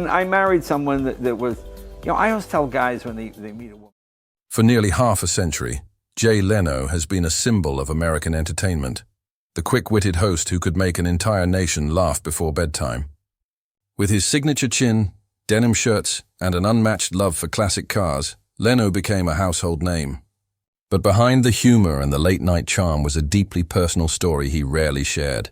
I married someone that was, I always tell guys when they meet a woman. For nearly half a century, Jay Leno has been a symbol of American entertainment, the quick-witted host who could make an entire nation laugh before bedtime. With his signature chin, denim shirts, and an unmatched love for classic cars, Leno became a household name. But behind the humor and the late-night charm was a deeply personal story he rarely shared.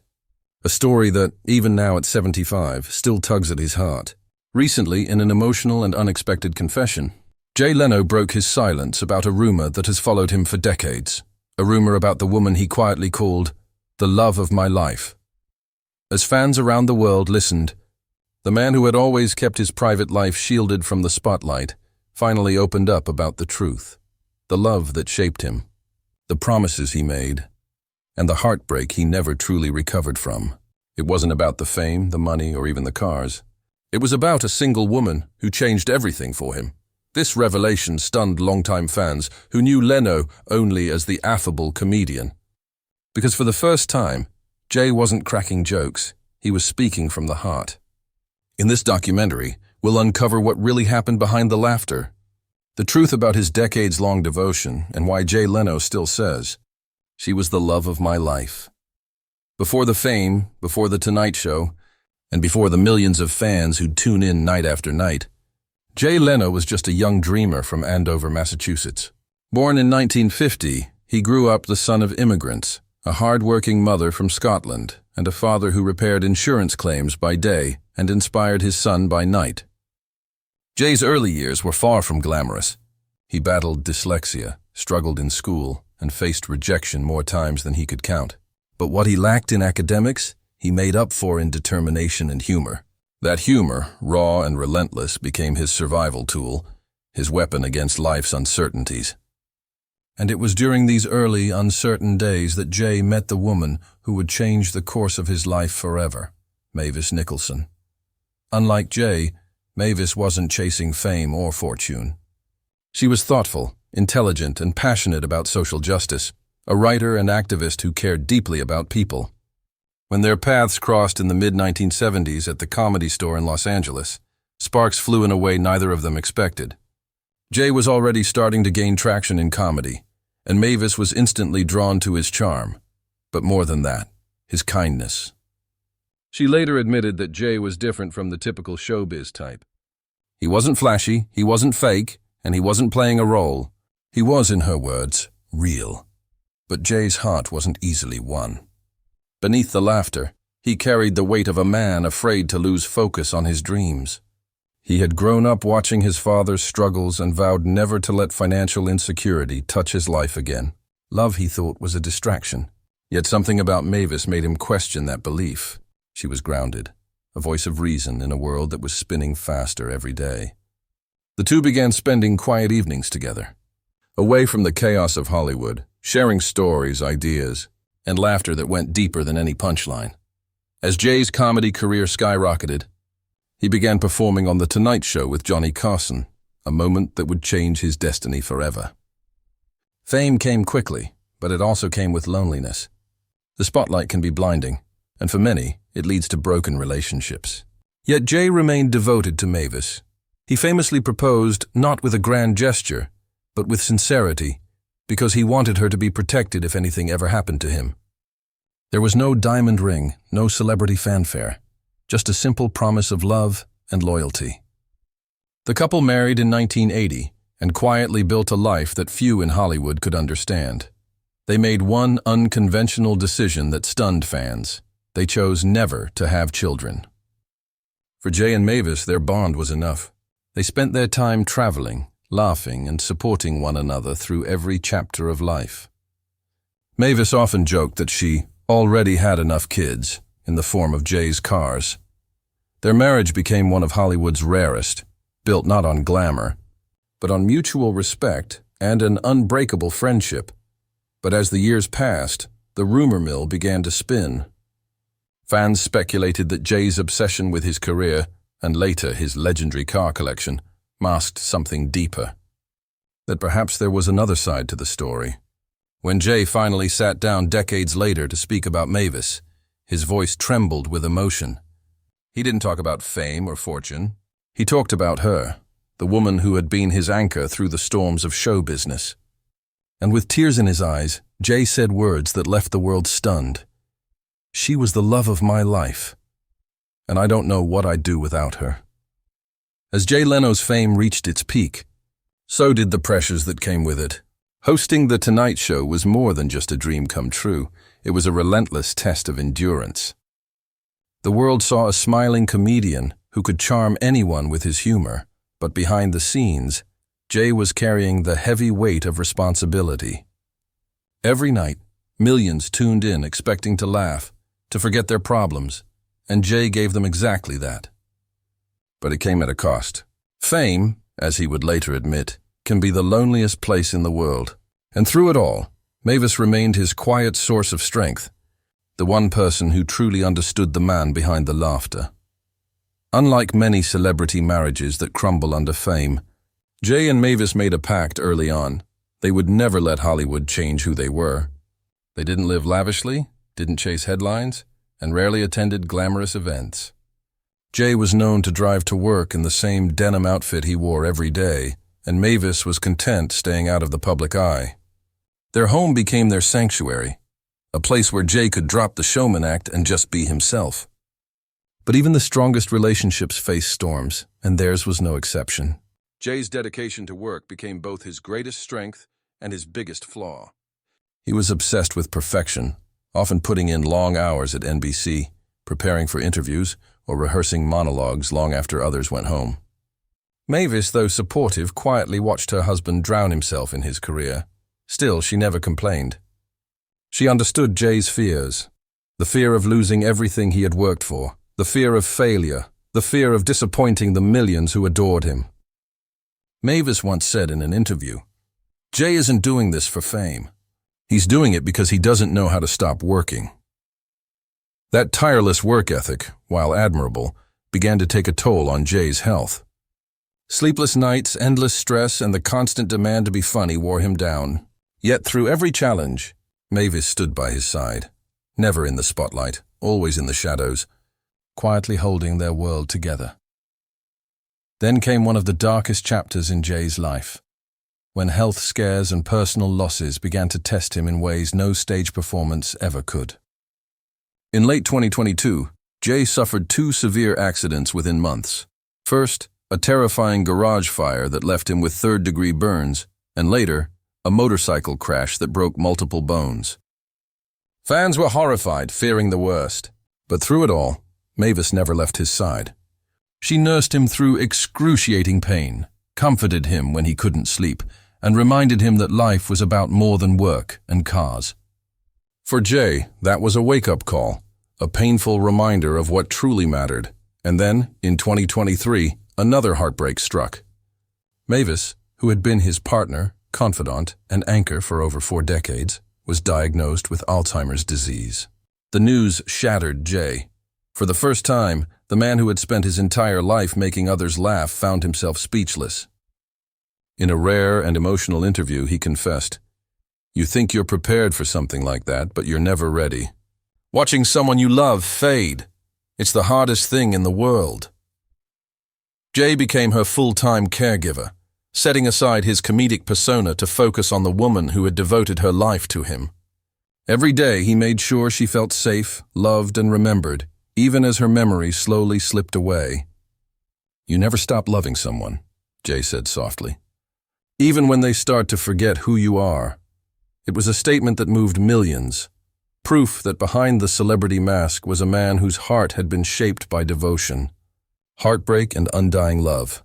A story that, even now at 75, still tugs at his heart. Recently, in an emotional and unexpected confession, Jay Leno broke his silence about a rumor that has followed him for decades, a rumor about the woman he quietly called the love of my life. As fans around the world listened, the man who had always kept his private life shielded from the spotlight finally opened up about the truth, the love that shaped him, the promises he made, and the heartbreak he never truly recovered from. It wasn't about the fame, the money, or even the cars. It was about a single woman who changed everything for him. This revelation stunned longtime fans who knew Leno only as the affable comedian. Because for the first time, Jay wasn't cracking jokes, he was speaking from the heart. In this documentary, we'll uncover what really happened behind the laughter, the truth about his decades-long devotion and why Jay Leno still says, "She was the love of my life." Before the fame, before The Tonight Show, and before the millions of fans who'd tune in night after night, Jay Leno was just a young dreamer from Andover, Massachusetts. Born in 1950, he grew up the son of immigrants, a hard-working mother from Scotland, and a father who repaired insurance claims by day and inspired his son by night. Jay's early years were far from glamorous. He battled dyslexia, struggled in school, and faced rejection more times than he could count. But what he lacked in academics, he made up for in determination and humor. That humor, raw and relentless, became his survival tool, his weapon against life's uncertainties. And it was during these early, uncertain days that Jay met the woman who would change the course of his life forever, Mavis Nicholson. Unlike Jay, Mavis wasn't chasing fame or fortune. She was thoughtful, intelligent, and passionate about social justice, a writer and activist who cared deeply about people. When their paths crossed in the mid-1970s at the Comedy Store in Los Angeles, sparks flew in a way neither of them expected. Jay was already starting to gain traction in comedy, and Mavis was instantly drawn to his charm. But more than that, his kindness. She later admitted that Jay was different from the typical showbiz type. He wasn't flashy, he wasn't fake, and he wasn't playing a role. He was, in her words, real. But Jay's heart wasn't easily won. Beneath the laughter, he carried the weight of a man afraid to lose focus on his dreams. He had grown up watching his father's struggles and vowed never to let financial insecurity touch his life again. Love, he thought, was a distraction. Yet something about Mavis made him question that belief. She was grounded, a voice of reason in a world that was spinning faster every day. The two began spending quiet evenings together, away from the chaos of Hollywood, sharing stories, ideas, and laughter that went deeper than any punchline. As Jay's comedy career skyrocketed, he began performing on The Tonight Show with Johnny Carson, a moment that would change his destiny forever. Fame came quickly, but it also came with loneliness. The spotlight can be blinding, and for many, it leads to broken relationships. Yet Jay remained devoted to Mavis. He famously proposed not with a grand gesture, but with sincerity, because he wanted her to be protected if anything ever happened to him. There was no diamond ring, no celebrity fanfare, just a simple promise of love and loyalty. The couple married in 1980 and quietly built a life that few in Hollywood could understand. They made one unconventional decision that stunned fans. They chose never to have children. For Jay and Mavis, their bond was enough. They spent their time traveling, laughing, and supporting one another through every chapter of life. Mavis often joked that she already had enough kids, in the form of Jay's cars. Their marriage became one of Hollywood's rarest, built not on glamour, but on mutual respect and an unbreakable friendship. But as the years passed, the rumor mill began to spin. Fans speculated that Jay's obsession with his career, and later his legendary car collection, masked something deeper. That perhaps there was another side to the story. When Jay finally sat down decades later to speak about Mavis, his voice trembled with emotion. He didn't talk about fame or fortune. He talked about her, the woman who had been his anchor through the storms of show business. And with tears in his eyes, Jay said words that left the world stunned. "She was the love of my life, and I don't know what I'd do without her." As Jay Leno's fame reached its peak, so did the pressures that came with it. Hosting The Tonight Show was more than just a dream come true. It was a relentless test of endurance. The world saw a smiling comedian who could charm anyone with his humor, but behind the scenes, Jay was carrying the heavy weight of responsibility. Every night, millions tuned in expecting to laugh, to forget their problems, and Jay gave them exactly that. But it came at a cost. Fame, as he would later admit, can be the loneliest place in the world. And through it all, Mavis remained his quiet source of strength, the one person who truly understood the man behind the laughter. Unlike many celebrity marriages that crumble under fame, Jay and Mavis made a pact early on. They would never let Hollywood change who they were. They didn't live lavishly, didn't chase headlines, and rarely attended glamorous events. Jay was known to drive to work in the same denim outfit he wore every day, and Mavis was content staying out of the public eye. Their home became their sanctuary, a place where Jay could drop the showman act and just be himself. But even the strongest relationships face storms, and theirs was no exception. Jay's dedication to work became both his greatest strength and his biggest flaw. He was obsessed with perfection, often putting in long hours at NBC, preparing for interviews or rehearsing monologues long after others went home. Mavis, though supportive, quietly watched her husband drown himself in his career. Still, she never complained. She understood Jay's fears, the fear of losing everything he had worked for, the fear of failure, the fear of disappointing the millions who adored him. Mavis once said in an interview, "Jay isn't doing this for fame. He's doing it because he doesn't know how to stop working." That tireless work ethic, while admirable, began to take a toll on Jay's health. Sleepless nights, endless stress, and the constant demand to be funny wore him down. Yet through every challenge, Mavis stood by his side, never in the spotlight, always in the shadows, quietly holding their world together. Then came one of the darkest chapters in Jay's life, when health scares and personal losses began to test him in ways no stage performance ever could. In late 2022, Jay suffered 2 severe accidents within months. First, a terrifying garage fire that left him with third-degree burns, and later, a motorcycle crash that broke multiple bones. Fans were horrified, fearing the worst. But through it all, Mavis never left his side. She nursed him through excruciating pain, comforted him when he couldn't sleep, and reminded him that life was about more than work and cars. For Jay, that was a wake-up call, a painful reminder of what truly mattered. And then, in 2023, another heartbreak struck. Mavis, who had been his partner, confidant, and anchor for over 4 decades, was diagnosed with Alzheimer's disease. The news shattered Jay. For the first time, the man who had spent his entire life making others laugh found himself speechless. In a rare and emotional interview, he confessed, "You think you're prepared for something like that, but you're never ready. Watching someone you love fade, it's the hardest thing in the world." Jay became her full-time caregiver, setting aside his comedic persona to focus on the woman who had devoted her life to him. Every day he made sure she felt safe, loved, and remembered, even as her memory slowly slipped away. "You never stop loving someone," Jay said softly, "even when they start to forget who you are." It was a statement that moved millions, proof that behind the celebrity mask was a man whose heart had been shaped by devotion, heartbreak, and undying love.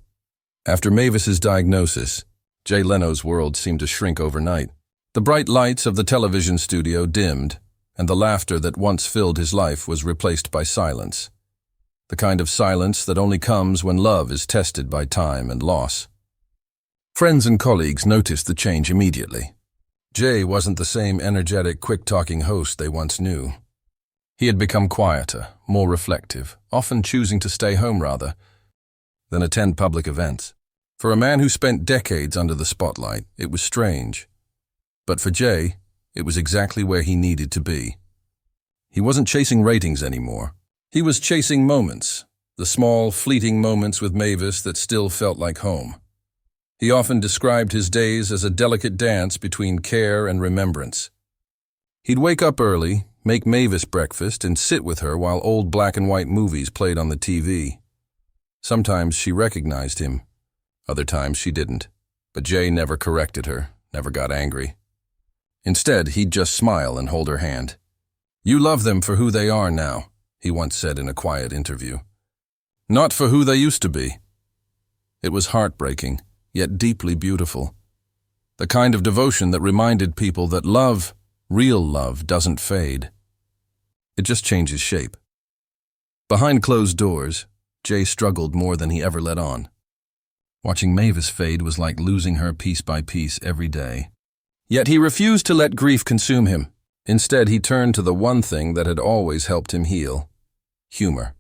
After Mavis's diagnosis, Jay Leno's world seemed to shrink overnight. The bright lights of the television studio dimmed, and the laughter that once filled his life was replaced by silence. The kind of silence that only comes when love is tested by time and loss. Friends and colleagues noticed the change immediately. Jay wasn't the same energetic, quick-talking host they once knew. He had become quieter, more reflective, often choosing to stay home rather than attend public events. For a man who spent decades under the spotlight, it was strange. But for Jay, it was exactly where he needed to be. He wasn't chasing ratings anymore. He was chasing moments, the small, fleeting moments with Mavis that still felt like home. He often described his days as a delicate dance between care and remembrance. He'd wake up early, make Mavis breakfast, and sit with her while old black-and-white movies played on the TV. Sometimes she recognized him. Other times she didn't. But Jay never corrected her, never got angry. Instead, he'd just smile and hold her hand. "You love them for who they are now," he once said in a quiet interview. "Not for who they used to be." It was heartbreaking, yet deeply beautiful. The kind of devotion that reminded people that love, real love, doesn't fade. It just changes shape. Behind closed doors, Jay struggled more than he ever let on. Watching Mavis fade was like losing her piece by piece every day. Yet he refused to let grief consume him. Instead, he turned to the one thing that had always helped him heal: humor.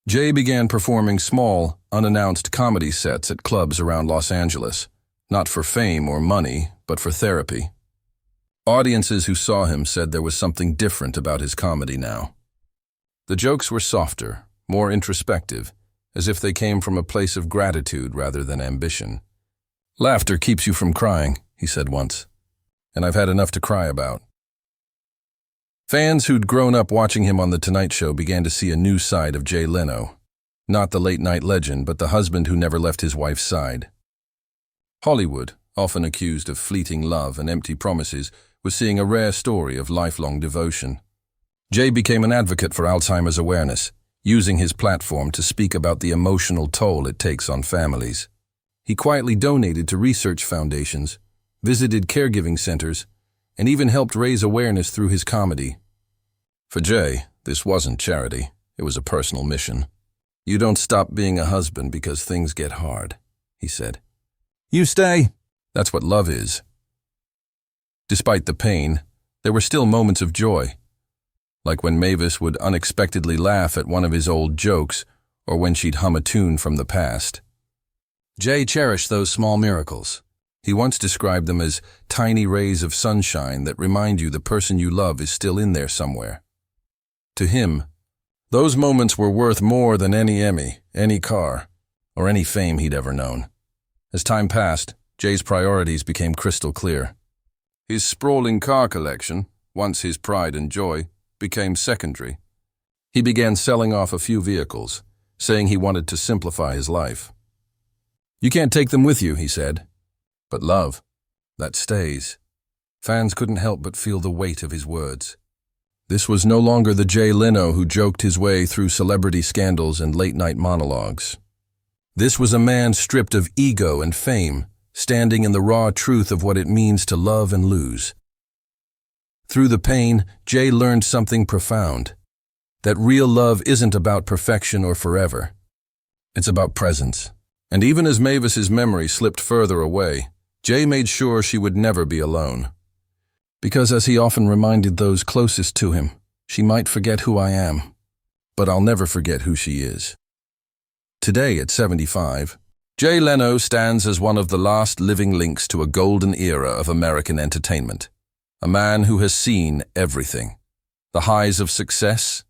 Jay began performing small, unannounced comedy sets at clubs around Los Angeles, not for fame or money, but for therapy. Audiences who saw him said there was something different about his comedy now. The jokes were softer, more introspective, as if they came from a place of gratitude rather than ambition. "Laughter keeps you from crying," he said once, "and I've had enough to cry about." Fans who'd grown up watching him on The Tonight Show began to see a new side of Jay Leno. Not the late-night legend, but the husband who never left his wife's side. Hollywood, often accused of fleeting love and empty promises, was seeing a rare story of lifelong devotion. Jay became an advocate for Alzheimer's awareness, using his platform to speak about the emotional toll it takes on families. He quietly donated to research foundations, visited caregiving centers, and even helped raise awareness through his comedy. For Jay, this wasn't charity, it was a personal mission. "You don't stop being a husband because things get hard," he said. "You stay." That's what love is. Despite the pain, there were still moments of joy, like when Mavis would unexpectedly laugh at one of his old jokes, or when she'd hum a tune from the past. Jay cherished those small miracles. He once described them as tiny rays of sunshine that remind you the person you love is still in there somewhere. To him, those moments were worth more than any Emmy, any car, or any fame he'd ever known. As time passed, Jay's priorities became crystal clear. His sprawling car collection, once his pride and joy, became secondary. He began selling off a few vehicles, saying he wanted to simplify his life. "You can't take them with you," he said. "But love, that stays." Fans couldn't help but feel the weight of his words. This was no longer the Jay Leno who joked his way through celebrity scandals and late-night monologues. This was a man stripped of ego and fame, standing in the raw truth of what it means to love and lose. Through the pain, Jay learned something profound: that real love isn't about perfection or forever. It's about presence. And even as Mavis's memory slipped further away, Jay made sure she would never be alone. Because as he often reminded those closest to him, "She might forget who I am, but I'll never forget who she is." Today, at 75, Jay Leno stands as one of the last living links to a golden era of American entertainment. A man who has seen everything. The highs of success,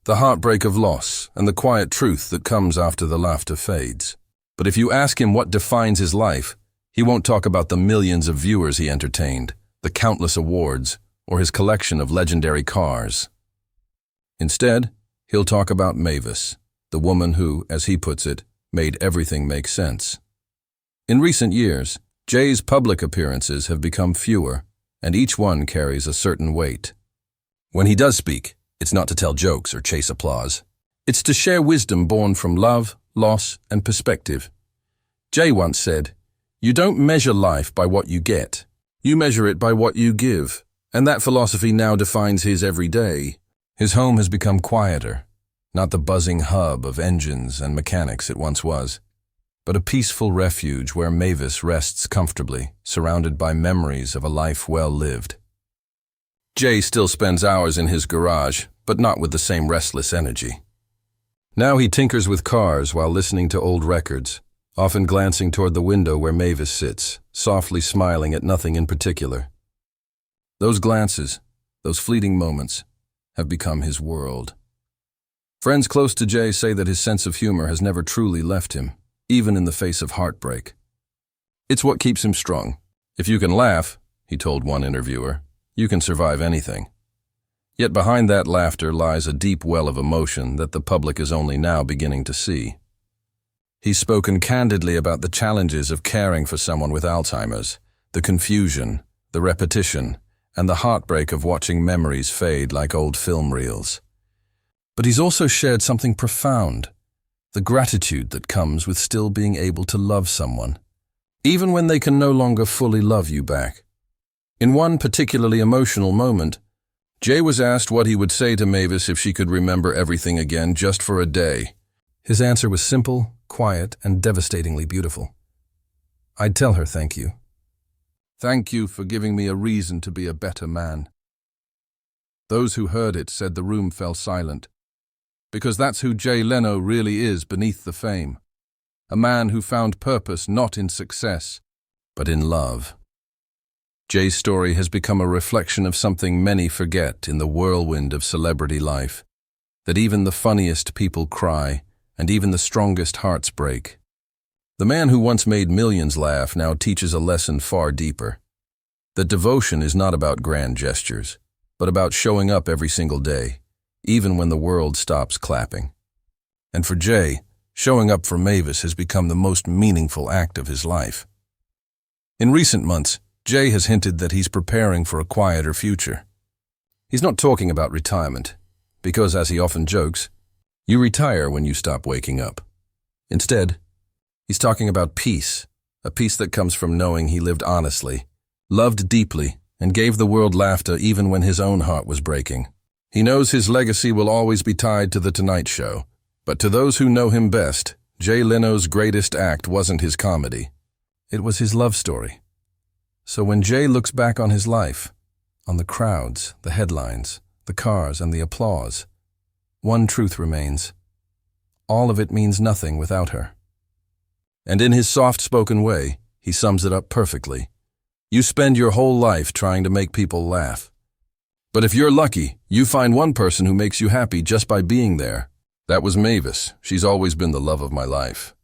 the heartbreak of loss, and the quiet truth that comes after the laughter fades. But if you ask him what defines his life, he won't talk about the millions of viewers he entertained, the countless awards, or his collection of legendary cars. Instead, he'll talk about Mavis, the woman who, as he puts it, made everything make sense. In recent years, Jay's public appearances have become fewer, and each one carries a certain weight. When he does speak, it's not to tell jokes or chase applause. It's to share wisdom born from love, loss, and perspective. Jay once said, "You don't measure life by what you get. You measure it by what you give." And that philosophy now defines his every day. His home has become quieter, not the buzzing hub of engines and mechanics it once was, but a peaceful refuge where Mavis rests comfortably, surrounded by memories of a life well lived. Jay still spends hours in his garage, but not with the same restless energy. Now he tinkers with cars while listening to old records, often glancing toward the window where Mavis sits, softly smiling at nothing in particular. Those glances, those fleeting moments, have become his world. Friends close to Jay say that his sense of humor has never truly left him, even in the face of heartbreak. It's what keeps him strong. If you can laugh, he told one interviewer, you can survive anything. Yet behind that laughter lies a deep well of emotion that the public is only now beginning to see. He's spoken candidly about the challenges of caring for someone with Alzheimer's, the confusion, the repetition, and the heartbreak of watching memories fade like old film reels. But he's also shared something profound, the gratitude that comes with still being able to love someone, even when they can no longer fully love you back. In one particularly emotional moment, Jay was asked what he would say to Mavis if she could remember everything again just for a day. His answer was simple, quiet, and devastatingly beautiful. I'd tell her thank you. Thank you for giving me a reason to be a better man. Those who heard it said the room fell silent, because that's who Jay Leno really is beneath the fame. A man who found purpose not in success, but in love. Jay's story has become a reflection of something many forget in the whirlwind of celebrity life, that even the funniest people cry, and even the strongest hearts break. The man who once made millions laugh now teaches a lesson far deeper. That devotion is not about grand gestures, but about showing up every single day, even when the world stops clapping. And for Jay, showing up for Mavis has become the most meaningful act of his life. In recent months, Jay has hinted that he's preparing for a quieter future. He's not talking about retirement, because, as he often jokes, you retire when you stop waking up. Instead, he's talking about peace, a peace that comes from knowing he lived honestly, loved deeply, and gave the world laughter even when his own heart was breaking. He knows his legacy will always be tied to The Tonight Show, but to those who know him best, Jay Leno's greatest act wasn't his comedy. It was his love story. So when Jay looks back on his life, on the crowds, the headlines, the cars, and the applause, one truth remains. All of it means nothing without her. And in his soft-spoken way, he sums it up perfectly. You spend your whole life trying to make people laugh. But if you're lucky, you find one person who makes you happy just by being there. That was Mavis. She's always been the love of my life.